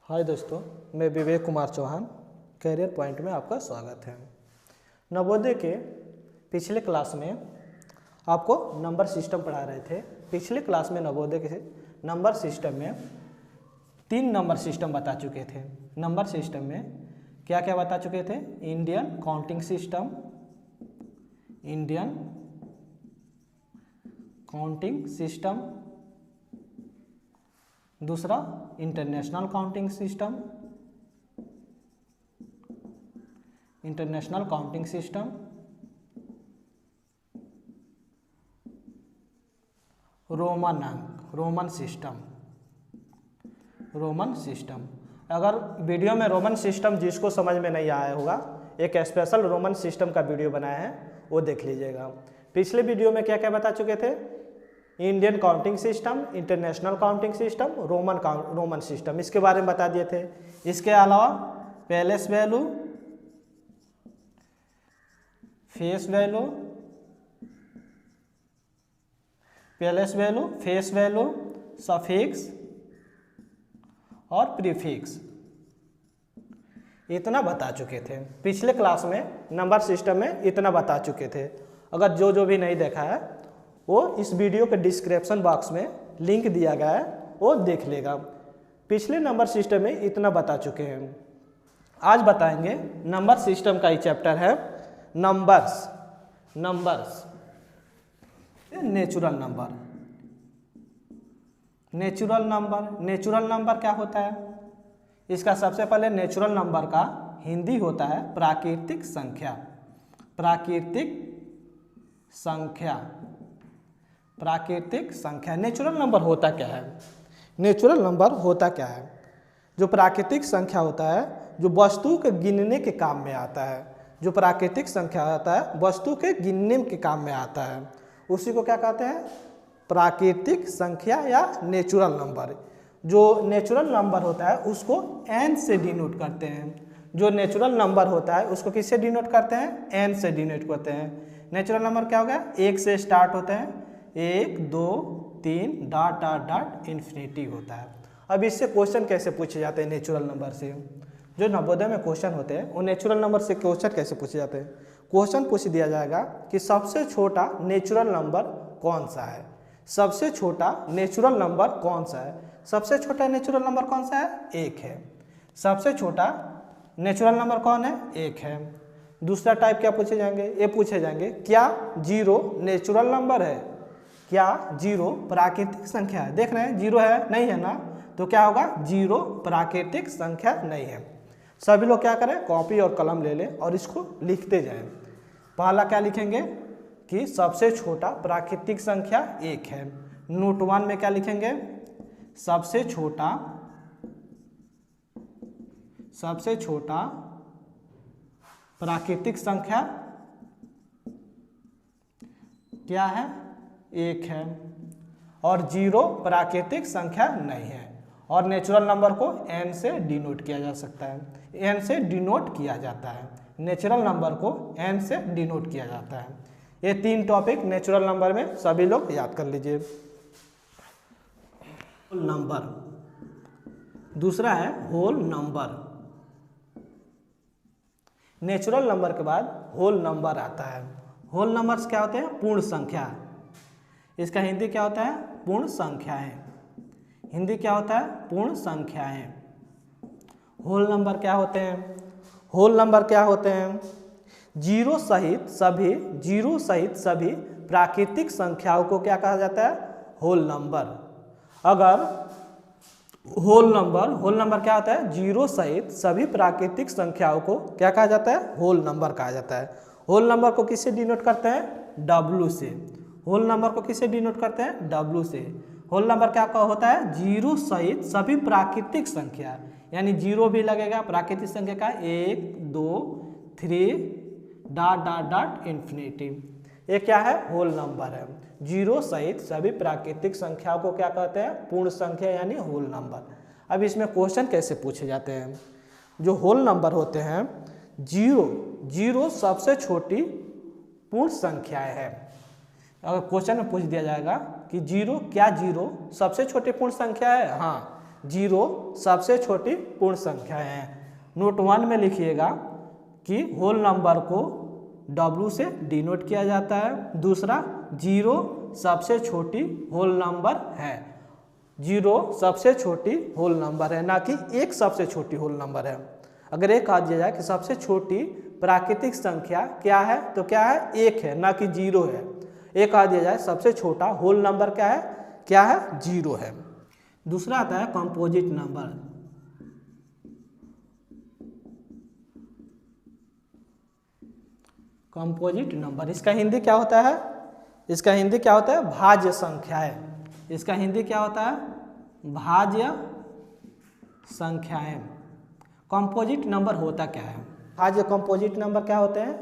हाय दोस्तों, मैं Vivek Kumar Chauhan, career point में आपका स्वागत है। नवोदय के पिछले क्लास में आपको नंबर सिस्टम पढ़ा रहे थे। पिछले क्लास में नवोदय के नंबर सिस्टम में 3 नंबर सिस्टम बता चुके थे। नंबर सिस्टम में क्या क्या बता चुके थे? Indian counting system, Indian counting system, दूसरा international counting system, international counting system, Roman अंक, रोमन सिस्टम, रोमन सिस्टम। अगर वीडियो में रोमन सिस्टम जिसको समझ में नहीं आया होगा, एक स्पेशल रोमन सिस्टम का वीडियो बनाया है, वो देख लीजिएगा। पिछले वीडियो में क्या क्या बता चुके थे? Indian counting system, international counting system, Roman system, इसके बारे में बता दिए थे। इसके अलावा palace value, face value, palace value, face value, suffix और प्रीफिक्स, इतना बता चुके थे। पिछले क्लास में नंबर सिस्टम में इतना बता चुके थे। अगर जो भी नहीं देखा है वो इस वीडियो के डिस्क्रिप्शन बॉक्स में लिंक दिया गया है, वो देख लेगा। पिछले नंबर सिस्टम में इतना बता चुके हैं। आज बताएंगे नंबर सिस्टम का ही चैप्टर है numbers. Numbers, natural number, natural number. Natural number क्या होता है? इसका सबसे पहले नेचुरल नंबर का हिंदी होता है प्राकृतिक संख्या। प्राकृतिक संख्या, प्राकृतिक संख्या। नेचुरल नंबर होता क्या है? नेचुरल नंबर होता क्या है? जो प्राकृतिक संख्या होता है, जो वस्तु के गिनने के काम में आता है। जो प्राकृतिक संख्या होता है वस्तु के गिनने के काम में आता है, उसी को क्या कहते हैं? प्राकृतिक संख्या या नेचुरल नंबर। जो नेचुरल नंबर होता है उसको n से डिनोट करते हैं। जो नेचुरल नंबर होता है उसको किससे डिनोट करते हैं? n से डिनोट करते हैं। नेचुरल नंबर क्या हो गया? 1 से स्टार्ट होते हैं, 1 2 3 डॉट डॉट डॉट इन्फिनिटी होता है। अब इससे क्वेश्चन कैसे पूछे जाते हैं? नेचुरल नंबर से जो नवोदय में क्वेश्चन होते हैं वो नेचुरल नंबर से क्वेश्चन कैसे पूछे जाते हैं? क्वेश्चन पूछ दिया जाएगा कि सबसे छोटा नेचुरल नंबर कौन सा है? सबसे छोटा नेचुरल नंबर कौन सा है? सबसे छोटा नेचुरल नंबर कौन सा है? 1 है। सबसे छोटा नेचुरल नंबर कौन है? 1 है। दूसरा टाइप क्या पूछे जाएंगे? ये पूछे जाएंगे क्या 0 नेचुरल नंबर है? क्या 0 प्राकृतिक संख्या है? देख रहे हैं 0 है, नहीं है ना? तो क्या होगा? 0 प्राकृतिक संख्या नहीं है। सभी लोग क्या करें? कॉपी और कलम ले लें और इसको लिखते जाएं। पहला क्या लिखेंगे कि सबसे छोटा प्राकृतिक संख्या 1 है। नोट 1 में क्या लिखेंगे? सबसे छोटा प्राकृतिक संख्या क्या है? 1 है। और 0 प्राकृतिक संख्या नहीं है। और नेचुरल नंबर को n से डिनोट किया जा सकता है, n से डिनोट किया जाता है। नेचुरल नंबर को n से डिनोट किया जाता है। ये 3 टॉपिक नेचुरल नंबर में सभी लोग याद कर लीजिए। होल नंबर, दूसरा है होल नंबर। नेचुरल नंबर के बाद होल नंबर आता है। होल नंबर्स क्या होते हैं? पूर्ण संख्या। इसका हिंदी क्या होता है? पूर्ण संख्याएं। हिंदी क्या होता है? पूर्ण संख्याएं। होल नंबर क्या होते हैं? होल नंबर क्या होते हैं? जीरो सहित सभी प्राकृतिक संख्याओं को क्या कहा जाता है? Whole number. अगर होल नंबर क्या होता है? 0 सहित सभी प्राकृतिक संख्याओं को क्या कहा जाता है? होल नंबर कहा जाता है। होल नंबर को किससे डिनोट करते हैं? W से। होल नंबर को किससे डिनोट करते हैं? W से। होल नंबर क्या होता है? 0 सहित सभी प्राकृतिक संख्या, यानी 0 भी लगेगा प्राकृतिक संख्या का, 1 2 3 डॉट डॉट डॉट इन्फिनिटी। ये क्या है? होल नंबर है। 0 सहित सभी प्राकृतिक संख्याओं को क्या कहते हैं? पूर्ण संख्या यानी होल नंबर। अब इसमें क्वेश्चन कैसे पूछे जाते हैं? जो होल नंबर होते हैं, 0 सबसे छोटी पूर्ण संख्याएं है। अगर क्वेश्चन में पूछ दिया जाएगा कि 0 क्या 0 सबसे छोटी पूर्ण संख्या है? हाँ, जीरो सबसे छोटी पूर्ण संख्या है। नोट 1 में लिखिएगा कि होल नंबर को W से डिनोट किया जाता है। दूसरा, जीरो सबसे छोटी होल नंबर है। जीरो सबसे छोटी होल नंबर है, ना कि एक सबसे छोटी होल नंबर है। अगर एक कहा दिया जाए कि सबसे छोटी प्राकृतिक संख्या क्या है, तो क्या है, एक है, ना कि जीरो है। एक कहा दिया जाए सबसे छोटा होल नंबर क्या है, जीरो है। दूसरा आता है कंपोजिट नंबर। कंपोजिट नंबर, इसका हिंदी क्या होता है, इसका हिंदी क्या होता है, भाज्य संख्याएं। इसका हिंदी क्या होता है, भाज्य संख्याएं। कंपोजिट नंबर होता क्या है, भाज्य कंपोजिट नंबर क्या होते हैं।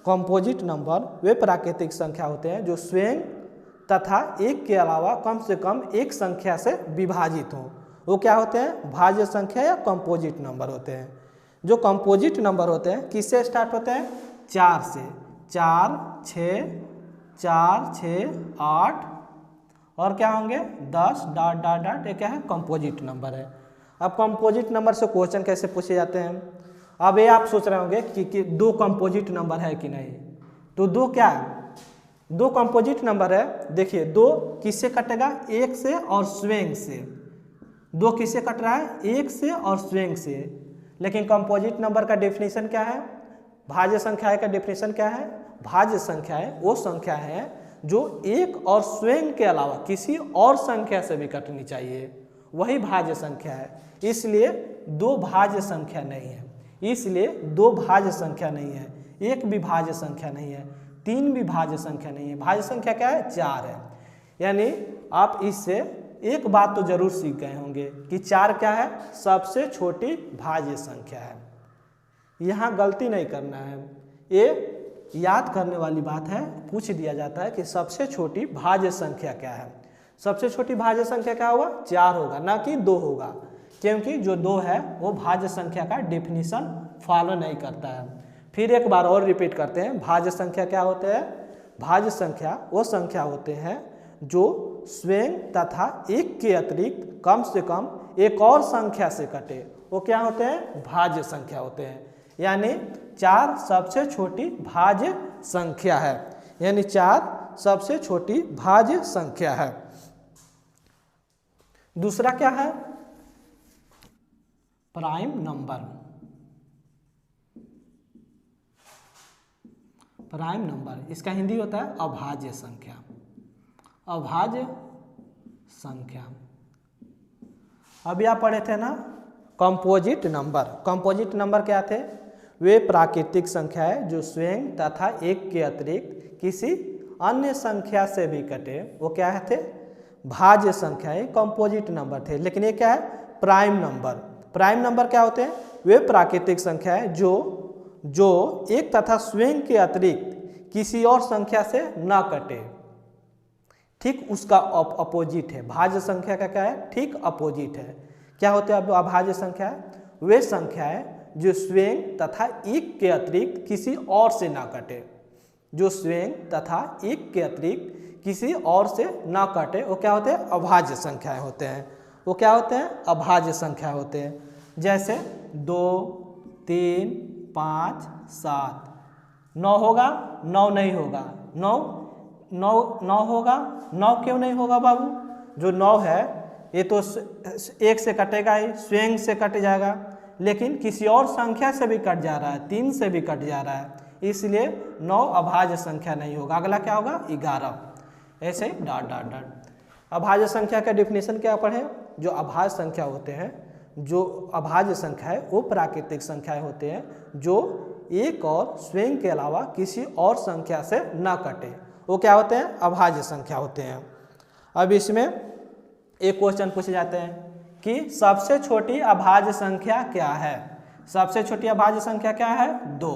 कंपोजिट नंबर वे प्राकृतिक संख्या होते हैं जो स्वयं तथा एक के अलावा कम से कम एक संख्या से विभाजित हो। वो क्या होते हैं, भाज्य संख्या या कंपोजिट नंबर होते हैं। जो कंपोजिट नंबर होते हैं किससे स्टार्ट होते हैं, 4 से। 4, 6, 8 और क्या होंगे 10 डॉट डॉट डॉट, ये क्या है, कंपोजिट नंबर है। अब कंपोजिट नंबर से क्वेश्चन कैसे पूछे जाते हैं। अब ये आप सोच रहे होंगे कि दो कंपोजिट नंबर है कि नहीं, तो दो क्या है, दो कंपोजिट नंबर है। देखिए दो किससे कटेगा, एक से और स्वयं से। दो किससे कट रहा है, एक से और स्वयं से। लेकिन कंपोजिट नंबर का डेफिनेशन क्या है, भाज्य संख्या का डेफिनेशन क्या है, भाज्य संख्याएं वो संख्या है जो एक और स्वयं के अलावा किसी और संख्या से भी कटनी चाहिए, वही भाज्य संख्या है। इसलिए दो भाज्य संख्या नहीं है, इसलिए दो भाज्य संख्या नहीं है, एक भी भाज्य संख्या नहीं है, तीन भी भाज्य संख्या नहीं है। भाज्य संख्या क्या है, 4 है। यानी आप इससे एक बात तो जरूर सीख गए होंगे कि 4 क्या है, सबसे छोटी भाज्य संख्या है। यहाँ गलती नहीं करना है, ये याद करने वाली बात है। पूछ दिया जाता है कि सबसे छोटी भाज्य संख्या क्या है, सबसे छोटी भाज्य संख्या क्या होगा, 4 होगा, ना कि 2 होगा, क्योंकि जो 2 है वो भाज्य संख्या का डेफिनेशन फॉलो नहीं करता है। फिर एक बार और रिपीट करते हैं, भाज्य संख्या क्या होते हैं, भाज्य संख्या वो संख्या होते हैं जो स्वयं तथा एक के अतिरिक्त कम से कम एक और संख्या से कटे, वो क्या होते हैं, भाज्य संख्या होते हैं। यानी 4 सबसे छोटी भाज्य संख्या है, यानी 4 सबसे छोटी भाज्य संख्या है। दूसरा क्या है, प्राइम नंबर। प्राइम नंबर, इसका हिंदी होता है अभाज्य संख्या। अभाज्य संख्या। अभी आप पढ़े थे ना कंपोजिट नंबर। कंपोजिट नंबर क्या थे, वे प्राकृतिक संख्याएं जो स्वयं तथा एक के अतिरिक्त किसी अन्य संख्या से भी कटे, वो क्या थे, भाज्य संख्याएं कंपोजिट नंबर थे। लेकिन ये क्या है, प्राइम नंबर। प्राइम नंबर क्या होते हैं, वे प्राकृतिक संख्याएं जो एक तथा स्वयं के अतिरिक्त किसी और संख्या से न कटे, ठीक उसका अपोजिट है। भाज्य संख्या का क्या है, ठीक अपोजिट है। क्या होते हैं अभाज्य संख्या, वे संख्याएं जो स्वयं तथा एक के अतिरिक्त किसी और से ना कटे, जो स्वयं तथा एक के अतिरिक्त किसी और से ना कटे, वो क्या होते हैं, अभाज्य संख्याएं होते हैं। वो क्या होते हैं, अभाज्य संख्या होते हैं। जैसे 2, 3, 5, 7। 9 होगा, 9 नहीं होगा, 9 होगा, 9 क्यों नहीं होगा बाबू, जो 9 है ये तो एक से कटेगा ही, स्वयं से कट जाएगा, लेकिन किसी और संख्या से भी कट जा रहा है, 3 से भी कट जा रहा है, इसलिए 9 अभाज्य संख्या नहीं होगा। अगला क्या होगा, 11। ऐसे डॉट डॉट डॉट। अभाज्य संख्या का डेफिनेशन क्या पढ़े, जो अभाज्य संख्या होते हैं, जो अभाज्य संख्या है वो प्राकृतिक संख्याएं होते हैं जो एक और स्वयं के अलावा किसी और संख्या से न कटे, वो क्या होते हैं, अभाज्य संख्या होते हैं। अब इसमें एक क्वेश्चन पूछे जाते हैं कि सबसे छोटी अभाज्य संख्या क्या है। सबसे छोटी अभाज्य संख्या क्या है, 2।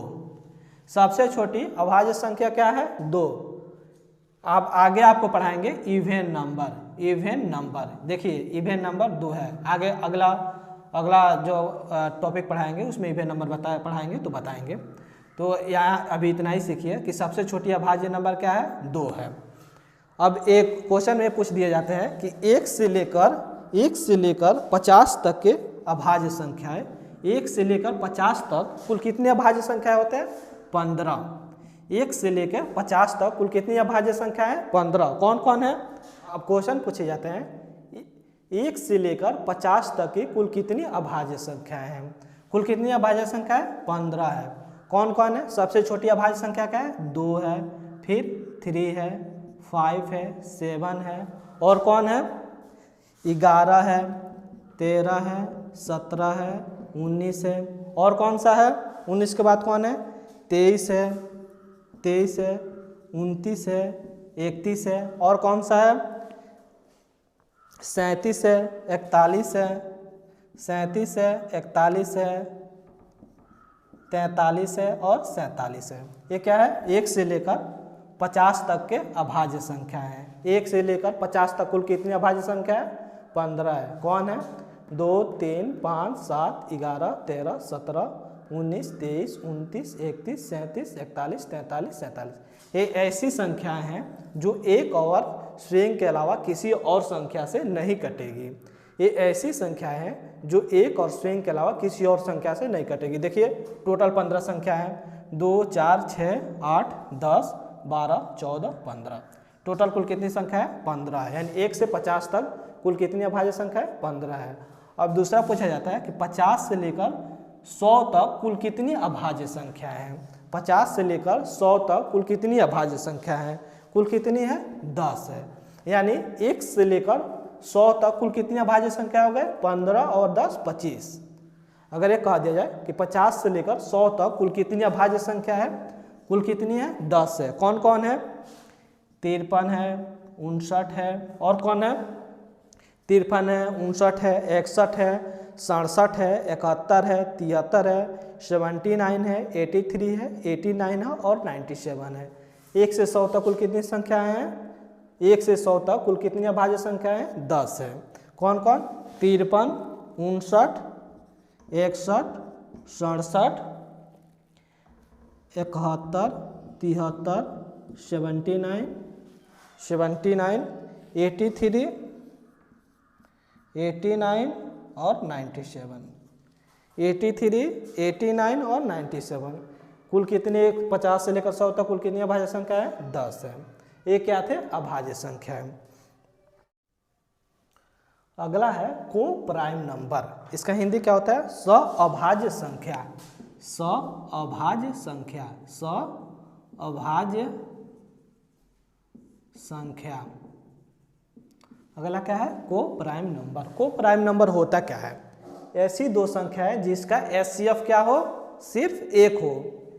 सबसे छोटी अभाज्य संख्या क्या है, 2। अब आगे आपको पढ़ाएंगे इवेन नंबर। इवेन नंबर, देखिए इवेन नंबर 2 है। आगे अगला जो टॉपिक पढ़ाएंगे उसमें इवेन नंबर पढ़ाएंगे तो बताएंगे। तो यहाँ अभी इतना ही सीखिए कि सबसे छोटी अभाज्य नंबर क्या है, 2 है। अब एक क्वेश्चन में पूछ दिए जाते हैं कि 1 से लेकर 1 से लेकर 50 तक के अभाज्य संख्याएं, 1 से लेकर 50 तक कुल कितने अभाज्य संख्याएं होते हैं? 15। 1 से लेकर 50 तक कुल कितनी अभाज्य संख्याएं? 15। कौन कौन है? अब क्वेश्चन पूछे जाते हैं 1 से लेकर 50 तक की कुल कितनी अभाज्य संख्याएं हैं? कुल कितनी अभाज्य संख्या है? 15 है। कौन कौन है? सबसे छोटी अभाज्य संख्या क्या है? 2 है, फिर 3 है, 5 है, 7 है, और कौन है? 11 है, 13 है, 17 है, 19 है, और कौन सा है? 19 के बाद कौन है? 23 है, 29 है, 31 है, और कौन सा है? 37 है, 41 है, 37 है, 41 है, 43 है, और 47 है। ये क्या है? 1 से लेकर 50 तक के अभाज्य संख्या है। 1 से लेकर 50 तक कुल कितनी अभाज्य संख्या है? 15 है। कौन है? 2, 3, 5, 7, 11, 13, 17, 19, 23, 29, 31, 37, 41, 43, 47। ये ऐसी संख्याएं हैं जो एक और स्वयं के अलावा किसी और संख्या से नहीं कटेगी। ये ऐसी संख्याएं हैं जो एक और स्वयं के अलावा किसी और संख्या से नहीं कटेगी। देखिए टोटल 15 संख्या है, 2, 4, 6, 8, 10, 12, 14, 15। टोटल कुल कितनी संख्या है? 15 है। यानी 1 से 50 तक कुल कितनी अभाज्य संख्या है? 15 है। अब दूसरा पूछा जाता है कि 50 से लेकर 100 तक कुल कितनी अभाज्य संख्या है? 50 से लेकर 100 तक कुल कितनी अभाज्य संख्या है? कुल कितनी है? 10 है। यानी 1 से लेकर 100 तक कुल कितनी अभाज्य संख्या हो गए? 15 और 10 25। अगर ये कह दिया जाए कि 50 से लेकर 100 तक कुल कितनी अभाज्य संख्या है? कुल कितनी है? 10 है। कौन कौन है? 53 है, 59 है, और कौन है? 53 है, 59 है, 61 है, 67 है, 71 है, 73 है, 79 है, 83 है, 89 है, और 97 है। 1 से 100 तक कुल कितनी संख्या है? 1 से 100 तक कुल कितनी अभाज्य संख्या है? 10 है। कौन कौन? 53, 59, 61, 67, 71, 73, 79, 83, 89 और 97। 83, 89 और 97 कुल कितने? 50 से लेकर 100 तक कुल कितनी अभाज्य संख्या है? 10 है। ये क्या थे? अभाज्य संख्या है। अगला है को प्राइम नंबर। इसका हिंदी क्या होता है? सअभाज्य संख्या। सअभाज्य संख्या, सअभाज्य संख्या। अगला क्या है? को प्राइम नंबर। को प्राइम नंबर होता क्या है? ऐसी दो संख्याएं जिसका एचसीएफ क्या हो? सिर्फ 1 हो।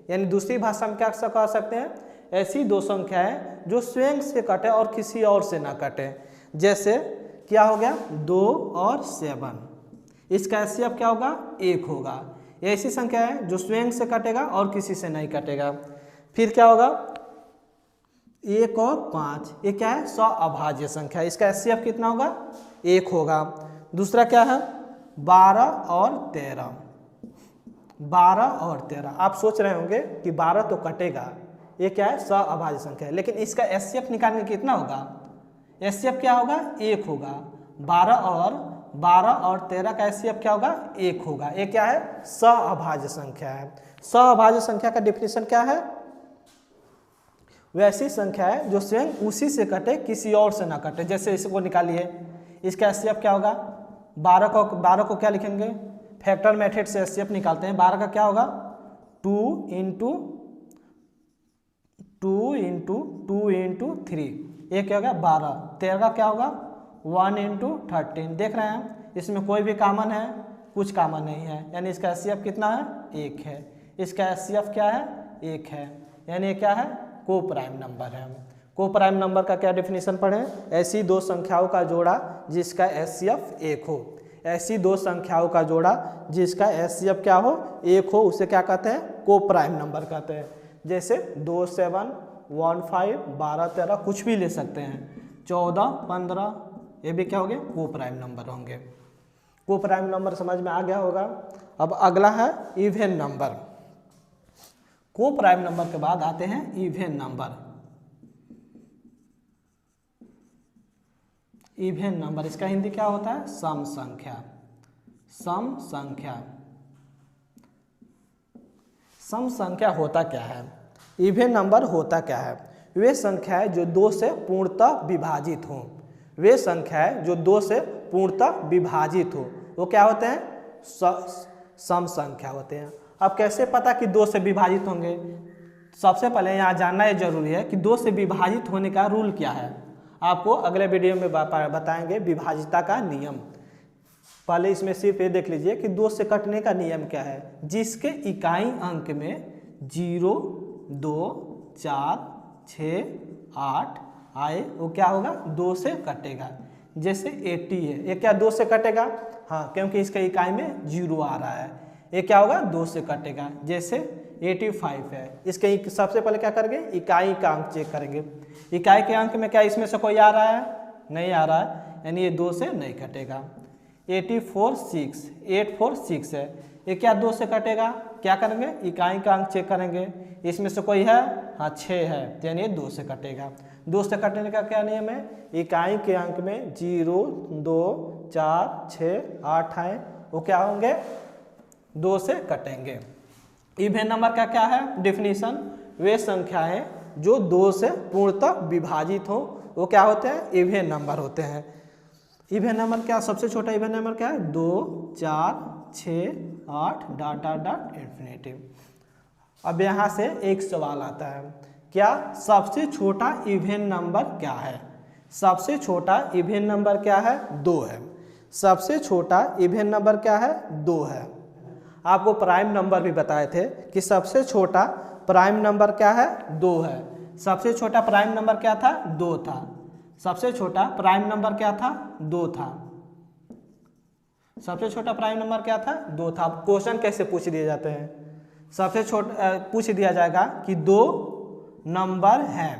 यानी दूसरी भाषा में क्या कह सकते हैं? ऐसी दो संख्याएं जो स्वयं से कटे और किसी और से ना कटे। जैसे क्या हो गया? 2 और 7। इसका एचसीएफ क्या होगा? 1 होगा। ये ऐसी संख्या है जो स्वयं से कटेगा और किसी से नहीं कटेगा। फिर क्या होगा? 1 और 5। ये क्या है? सअभाज्य संख्या। इसका एचसीएफ कितना होगा? 1 होगा। दूसरा क्या है? 12 और 13। 12 और 13। आप सोच रहे होंगे कि 12 तो कटेगा, ये क्या है? सअभाज्य संख्या है। लेकिन इसका एचसीएफ निकालने कितना होगा? एचसीएफ क्या होगा? 1 होगा। 12 और 13 का एचसीएफ क्या होगा? 1 होगा। ये क्या है? सअभाज्य संख्या है। सअभाज्य संख्या का डेफिनेशन क्या है? वैसी संख्या है जो स्वयं उसी से कटे, किसी और से ना कटे। जैसे इसको निकालिए, इसका एचसीएफ क्या होगा? 12 को क्या लिखेंगे? फैक्टर मेथड से एचसीएफ निकालते हैं। 12 का क्या होगा? 2 इंटू 3। ये क्या होगा? 12। 13 का क्या होगा? 1 इंटू 13। देख रहे हैं इसमें कोई भी कॉमन है? कुछ कॉमन नहीं है। यानी इसका एचसीएफ कितना है? 1 है। इसका एचसीएफ क्या है? 1 है। यानी ये क्या है? को प्राइम नंबर है। को प्राइम नंबर का क्या डेफिनेशन पढ़ें? ऐसी दो संख्याओं का जोड़ा जिसका एचसीएफ 1 हो। ऐसी दो संख्याओं का जोड़ा जिसका एचसीएफ क्या हो? 1 हो, उसे क्या कहते हैं? को प्राइम नंबर कहते हैं। जैसे 2, 7, 1, 5, 12, 13 कुछ भी ले सकते हैं। 14, 15 ये भी क्या होंगे? को प्राइम नंबर होंगे। को प्राइम नंबर समझ में आ गया होगा। अब अगला है इवन नंबर। को प्राइम नंबर के बाद आते हैं इवन नंबर। इवेन नंबर, इसका हिंदी क्या होता है? सम संख्या। सम संख्या। सम संख्या होता क्या है? इवेन नंबर होता क्या है? वे संख्याएं जो दो से पूर्णतः विभाजित हों। वे संख्याएं जो दो से पूर्णतः विभाजित हो वो क्या होते हैं? सम संख्या होते हैं। अब कैसे पता कि दो से विभाजित होंगे? सबसे पहले यहाँ जानना ये जरूरी है कि दो से विभाजित होने का रूल क्या है। आपको अगले वीडियो में बताएंगे विभाजिता का नियम। पहले इसमें सिर्फ ये देख लीजिए कि दो से कटने का नियम क्या है। जिसके इकाई अंक में 0, 2, 4, 6, 8 आए वो क्या होगा? दो से कटेगा। जैसे 80 है, ये क्या दो से कटेगा? हाँ, क्योंकि इसके इकाई में 0 आ रहा है, ये क्या होगा? दो से कटेगा। जैसे 85 है, इसके सबसे पहले क्या करेंगे? इकाई का अंक चेक करेंगे। इकाई के अंक में क्या इसमें से कोई आ रहा है? नहीं आ रहा है, यानी ये दो से नहीं कटेगा। 846 है, ये क्या दो से कटेगा? क्या करेंगे? इकाई का अंक चेक करेंगे, इसमें से कोई है? हाँ 6 है, यानी ये दो से कटेगा। दो से कटने का क्या नियम है? इकाई के अंक में 0, 2, 4, 6, 8 आए वो क्या होंगे? दो से कटेंगे। इवेन नंबर का क्या है डिफिनीशन? वे संख्याएं जो दो से पूर्णतः विभाजित हो वो क्या होते हैं? इवेन नंबर होते हैं। इवेन नंबर क्या? सबसे छोटा इवेन नंबर क्या है? 2, 4, 6, 8 डॉट डॉट डॉट इन्फिनिटी। अब यहाँ से एक सवाल आता है, क्या सबसे छोटा इवेन नंबर क्या है? सबसे छोटा इवेन नंबर क्या है? 2 है। सबसे छोटा इवेन नंबर क्या है? 2 है। आपको प्राइम नंबर भी बताए थे कि सबसे छोटा प्राइम नंबर क्या है? 2 है। सबसे छोटा प्राइम नंबर क्या था? 2 था। सबसे छोटा प्राइम नंबर क्या था? 2 था। सबसे छोटा प्राइम नंबर क्या था? 2 था। क्वेश्चन कैसे पूछ दिए जाते हैं? सबसे छोटा पूछ दिया जाएगा कि 2 नंबर है।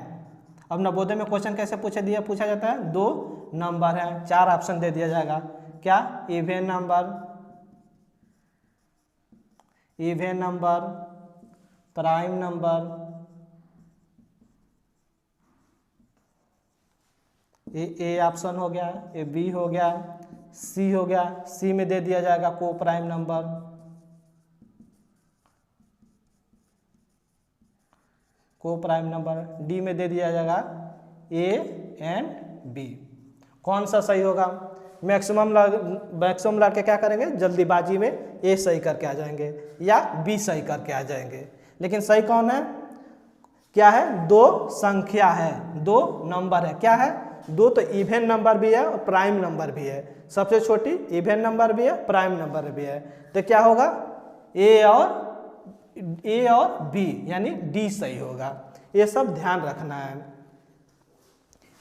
अब नवोदय में क्वेश्चन कैसे पूछा जाता है? 2 नंबर है, 4 ऑप्शन दे दिया जाएगा। क्या? Even number, even number, prime number, A option हो गया, ये बी हो गया, सी हो गया। सी में दे दिया जाएगा को प्राइम नंबर, को प्राइम नंबर। डी में दे दिया जाएगा ए एंड बी। कौन सा सही होगा? मैक्सिमम लड़के क्या करेंगे? जल्दीबाजी में ए सही करके आ जाएंगे या बी सही करके आ जाएंगे। लेकिन सही कौन है? क्या है? 2 संख्या है, 2 नंबर है। क्या है? 2 तो इवेन नंबर भी है और प्राइम नंबर भी है। सबसे छोटी इवेन नंबर भी है, प्राइम नंबर भी है। तो क्या होगा? ए और बी यानी डी सही होगा। ये सब ध्यान रखना है।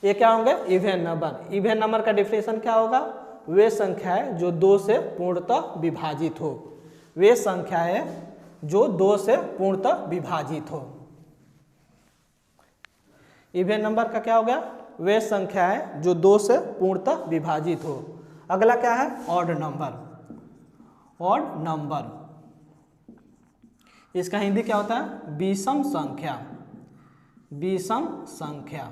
ये क्या होंगे? Even number. इवेन नंबर का डिफिनेशन क्या होगा? वे संख्याएं जो 2 से पूर्णतः विभाजित हो। वे संख्याएं जो 2 से पूर्णतः विभाजित हो। इवेन नंबर का क्या हो गया? वे संख्याएं जो 2 से पूर्णतः विभाजित हो। अगला क्या है? Odd number. ऑड नंबर, इसका हिंदी क्या होता है? विषम संख्या। विषम संख्या।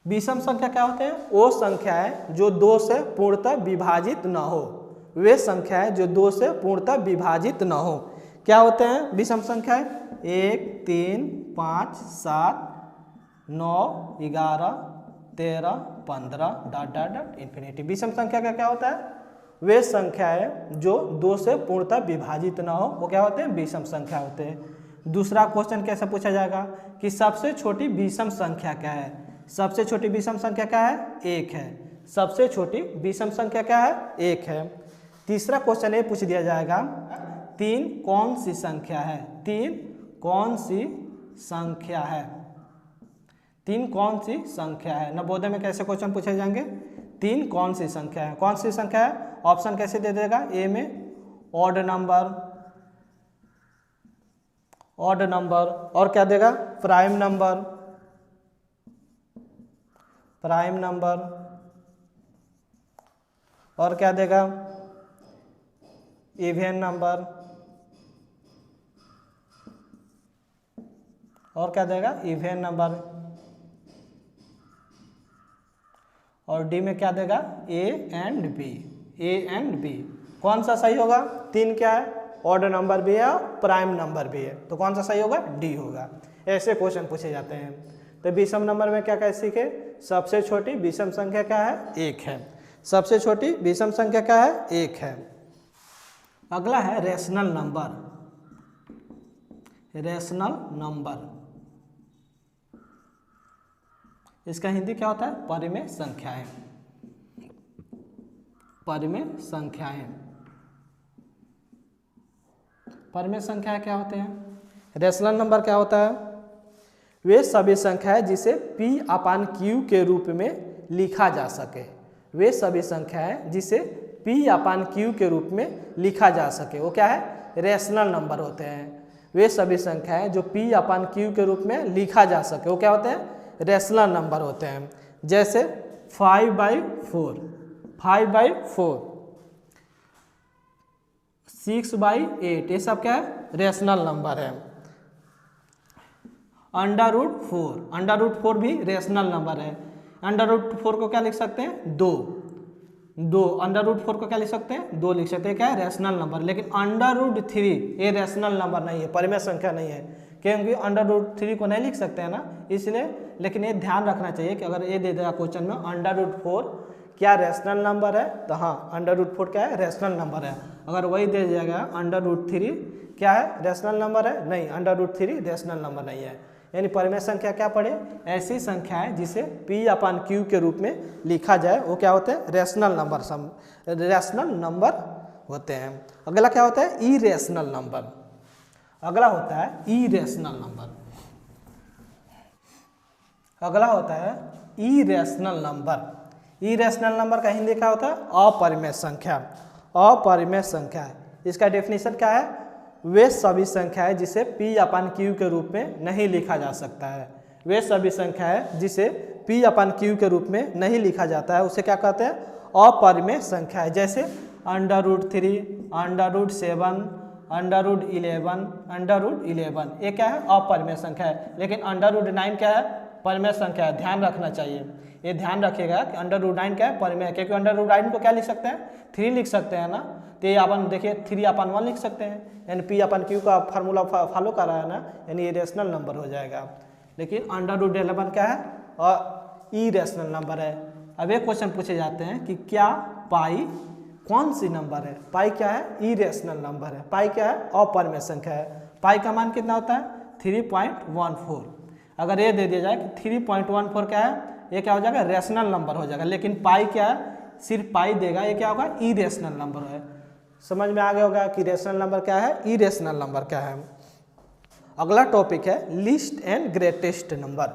विषम संख्या क्या होते हैं? वो संख्याएं जो 2 से पूर्णतः विभाजित न हो। वे संख्याएं जो 2 से पूर्णतः विभाजित न हो क्या होते हैं? विषम संख्याएं 1, 3, 5, 7, 9, 11, 13, 15 डॉट डॉट डॉट इन्फिनिटी। विषम संख्या का क्या होता है? वे संख्याएं जो 2 से पूर्णतः विभाजित न हो वो क्या होते हैं? विषम संख्या होते हैं। दूसरा क्वेश्चन कैसे पूछा जाएगा कि सबसे छोटी विषम संख्या क्या है? सबसे छोटी विषम संख्या क्या है? 1 है। सबसे छोटी विषम संख्या क्या है? 1 है। तीसरा क्वेश्चन ये पूछ दिया जाएगा 3 कौन सी संख्या है? 3 कौन सी संख्या है? 3 कौन सी संख्या है? नवोदय में कैसे क्वेश्चन पूछे जाएंगे? 3 कौन सी संख्या है? कौन सी संख्या है? ऑप्शन कैसे दे देगा? ए में ऑड नंबर, ऑड नंबर, और क्या देगा? प्राइम नंबर, प्राइम नंबर, और क्या देगा? इवेन नंबर, और क्या देगा? Even number. और डी में क्या देगा, A and B, A and B. कौन सा सही होगा, 3 क्या है, ऑड नंबर भी है और प्राइम नंबर भी है, तो कौन सा सही होगा, डी होगा। ऐसे क्वेश्चन पूछे जाते हैं। तो विषम नंबर में क्या क्या सीखे, सबसे छोटी विषम संख्या क्या है, 1 है। सबसे छोटी विषम संख्या क्या है, 1 है। अगला है रेशनल नंबर। रेशनल नंबर, इसका हिंदी क्या होता है, परिमेय संख्याएं। परिमेय संख्याएं, परिमेय संख्याएं क्या होते हैं, रेशनल नंबर क्या होता है, वे सभी संख्याएं जिसे P अपान Q के रूप में लिखा जा सके। वे सभी संख्याएं जिसे P अपान Q के रूप में लिखा जा सके, वो क्या है, रेशनल नंबर होते हैं। वे सभी संख्याएं जो P अपान Q के रूप में लिखा जा सके, वो क्या होते हैं, रेशनल नंबर होते हैं। जैसे 5/4, 5/4, 6/8, ये सब क्या है, रेशनल नंबर है। √4, √4 भी रेशनल नंबर है। √4 को क्या लिख सकते हैं, 2, √4 को क्या लिख सकते हैं, 2 लिख सकते हैं, क्या है, रेशनल नंबर। लेकिन √3 ये रेशनल नंबर नहीं है, परिमेय संख्या नहीं है, क्योंकि √3 को नहीं लिख सकते हैं ना, इसलिए। लेकिन ये ध्यान रखना चाहिए कि अगर ये दे देगा क्वेश्चन में √4 क्या रेशनल नंबर है, तो हाँ √4 क्या है, रेशनल नंबर है। अगर वही दे दिया √3 क्या है, रेशनल नंबर है, नहीं, √3 रेशनल नंबर नहीं है। यानी परिमेय संख्या क्या पढ़े, ऐसी संख्या है जिसे P अपान Q के रूप में लिखा जाए, वो क्या होते हैं, रेशनल नंबर, रेशनल नंबर होते हैं। अगला क्या होता है, इरेशनल नंबर। अगला होता है इरेशनल नंबर। अगला होता है इरेशनल नंबर। इरेशनल नंबर का हिंदी क्या होता है, अपरिमेय संख्या। अपरिमेय संख्या, इसका डेफिनेशन क्या है, वे सभी संख्याएं जिसे P अपान Q के रूप में नहीं लिखा जा सकता है। वे सभी संख्याएं जिसे P अपान Q के रूप में नहीं लिखा जाता है, उसे क्या कहते हैं, अपरिमेय संख्या है। जैसे √3, √7, √11, ये क्या है, अपरिमेय संख्या है। लेकिन √9 क्या है, परिमेय संख्या है, ध्यान रखना चाहिए। ये ध्यान रखिएगा कि √9 क्या है, परिमेय, क्योंकि √9 को क्या लिख सकते हैं, 3 लिख सकते हैं ना। तो ये अपन देखिए 3/1 लिख सकते हैं, यानी P अपान Q का फार्मूला फॉलो कर रहा है ना, यानी ये रेशनल नंबर हो जाएगा। लेकिन √11 क्या है, और इरेशनल नंबर है। अब एक क्वेश्चन पूछे जाते हैं कि क्या पाई कौन सी नंबर है, पाई क्या है, इरेशनल नंबर है। पाई क्या है, अपरिमेय संख्या है। पाई का मान कितना होता है, 3.14। अगर ये दे दिया जाए कि 3.14 क्या है, ये क्या हो जाएगा, रेशनल नंबर हो जाएगा। लेकिन पाई क्या है, सिर्फ पाई देगा, ये क्या होगा, इरेशनल नंबर है। समझ में आ गया होगा कि रेशनल नंबर क्या है, इरेशनल नंबर क्या है। अगला टॉपिक है least and greatest number.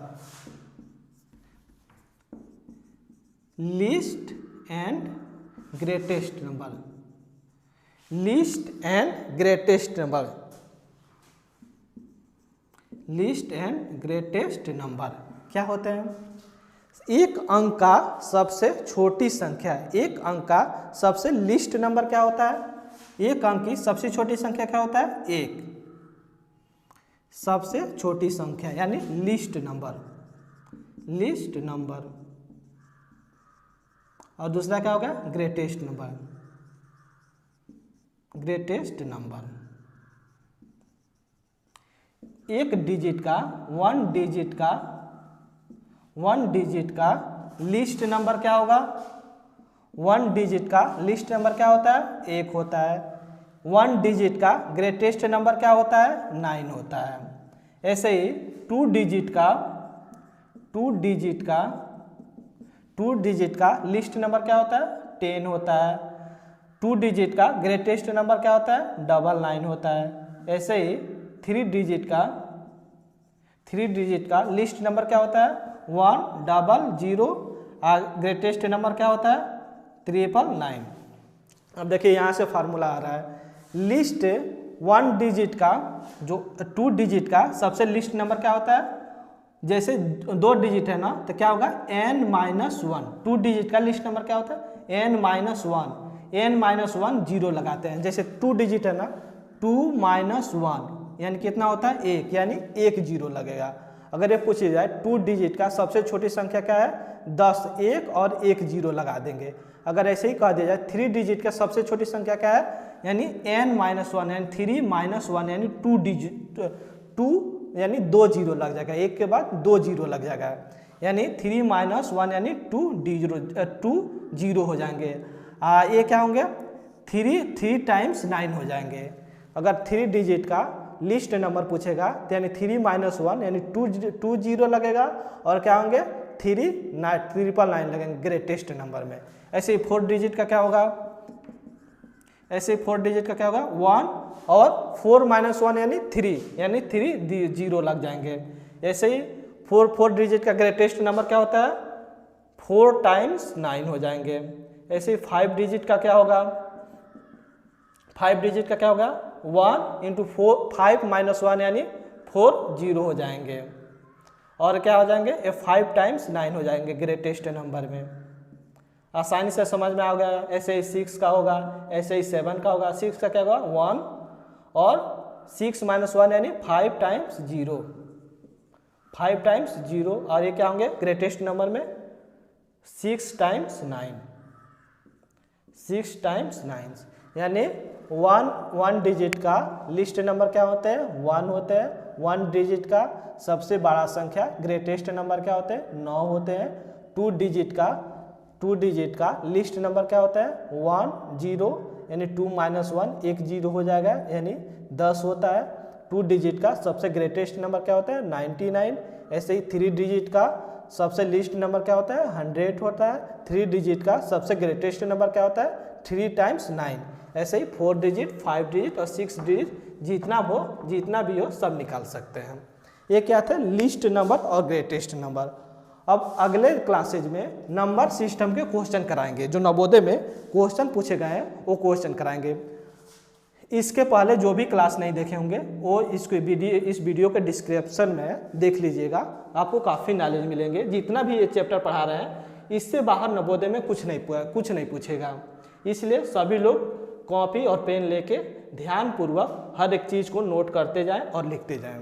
Least and greatest number, least and greatest number, least and greatest number क्या होते हैं, एक अंक का सबसे छोटी संख्या। एक अंक का सबसे लीस्ट नंबर क्या होता है, एक अंक की सबसे छोटी संख्या क्या होता है, 1, सबसे छोटी संख्या यानी लीस्ट नंबर, लीस्ट नंबर। और दूसरा क्या होगा, ग्रेटेस्ट नंबर, ग्रेटेस्ट नंबर। एक डिजिट का, 1 डिजिट का, 1 डिजिट का लिस्ट नंबर क्या होगा, 1 डिजिट का लिस्ट नंबर क्या होता है, 1 होता है। 1 डिजिट का ग्रेटेस्ट नंबर क्या होता है, 9 होता है। ऐसे ही 2 डिजिट का, 2 डिजिट का, 2 डिजिट का लिस्ट नंबर क्या होता है, 10 होता है। 2 डिजिट का ग्रेटेस्ट नंबर क्या होता है, 99 होता है। ऐसे ही 3 डिजिट का, 3 डिजिट का लिस्ट नंबर क्या होता है, 100, और ग्रेटेस्ट नंबर क्या होता है, 999। अब देखिए यहाँ से फार्मूला आ रहा है, लिस्ट 1 डिजिट का, जो 2 डिजिट का सबसे लिस्ट नंबर क्या होता है, जैसे 2 डिजिट है ना, तो क्या होगा n-1। 2 डिजिट का लिस्ट नंबर क्या होता है, n-1, n-1 0 लगाते हैं। जैसे 2 डिजिट है ना, 2 - 1 यानी कितना होता है, 1, यानी 1 0 लगेगा। अगर ये पूछी जाए 2 डिजिट का सबसे छोटी संख्या क्या है, 10, 1 और 1 0 लगा देंगे। अगर ऐसे ही कह दिया जाए 3 डिजिट का सबसे छोटी संख्या क्या है, यानी n-1 यानी 3-1 यानी 2 डिजिट 2 यानी 2 0 लग जाएगा, एक के बाद 2 0 लग जाएगा, यानी 3-1 यानी 2 0 हो जाएंगे। ये क्या होंगे, 3 टाइम्स 9 हो जाएंगे। अगर 3 डिजिट का लिस्ट नंबर पूछेगा तो यानी 3-1 यानी 2 0 लगेगा और क्या होंगे 399 लगेंगे ग्रेटेस्ट नंबर में। ऐसे ही 4 डिजिट का क्या होगा, ऐसे ही 4 डिजिट का क्या होगा 1 और 4-1 यानी 3 0 लग जाएंगे। ऐसे ही 4 डिजिट का ग्रेटेस्ट नंबर क्या होता है 4 टाइम्स 9 हो जाएंगे। ऐसे ही 5 डिजिट का क्या होगा, 5 डिजिट का क्या होगा 1 इंटू 5-1 यानी 4 0 हो जाएंगे और क्या हो जाएंगे ये 5 टाइम्स 9 हो जाएंगे ग्रेटेस्ट नंबर में। आसानी से समझ में आ गया। ऐसे ही 6 का होगा, ऐसे ही 7 का होगा। 6 का क्या होगा 1 और 6-1 यानी 5 टाइम्स 0, 5 टाइम्स 0 और ये क्या होंगे ग्रेटेस्ट नंबर में 6 टाइम्स 9, 6 टाइम्स 9 यानी 1 डिजिट का लिस्ट नंबर क्या होते हैं 1 होते हैं। 1 डिजिट का सबसे बड़ा संख्या ग्रेटेस्ट नंबर क्या होते हैं 9 होते हैं। 2 डिजिट का लिस्ट नंबर क्या होता है 1 0 यानी 2-1 1 0 हो जाएगा यानी 10 होता है। 2 डिजिट का सबसे ग्रेटेस्ट नंबर क्या होता है 99। ऐसे ही 3 डिजिट का सबसे लिस्ट नंबर क्या होता है 100 होता है। 3 डिजिट का सबसे ग्रेटेस्ट नंबर क्या होता है 3 टाइम्स 9। ऐसे ही 4 डिजिट 5 डिजिट और 6 डिजिट जितना भी हो सब निकाल सकते हैं। ये क्या थे लिस्ट नंबर और ग्रेटेस्ट नंबर। अब अगले क्लासेज में नंबर सिस्टम के क्वेश्चन कराएंगे, जो नवोदय में क्वेश्चन पूछे गए हैं वो क्वेश्चन कराएंगे। इसके पहले जो भी क्लास नहीं देखे होंगे वो इस वीडियो के डिस्क्रिप्शन में देख लीजिएगा, आपको काफ़ी नॉलेज मिलेंगे। जितना भी ये चैप्टर पढ़ा रहे हैं इससे बाहर नवोदय में कुछ नहीं पूछेगा, इसलिए सभी लोग कॉपी और पेन लेके ध्यानपूर्वक हर एक चीज़ को नोट करते जाएं और लिखते जाएं।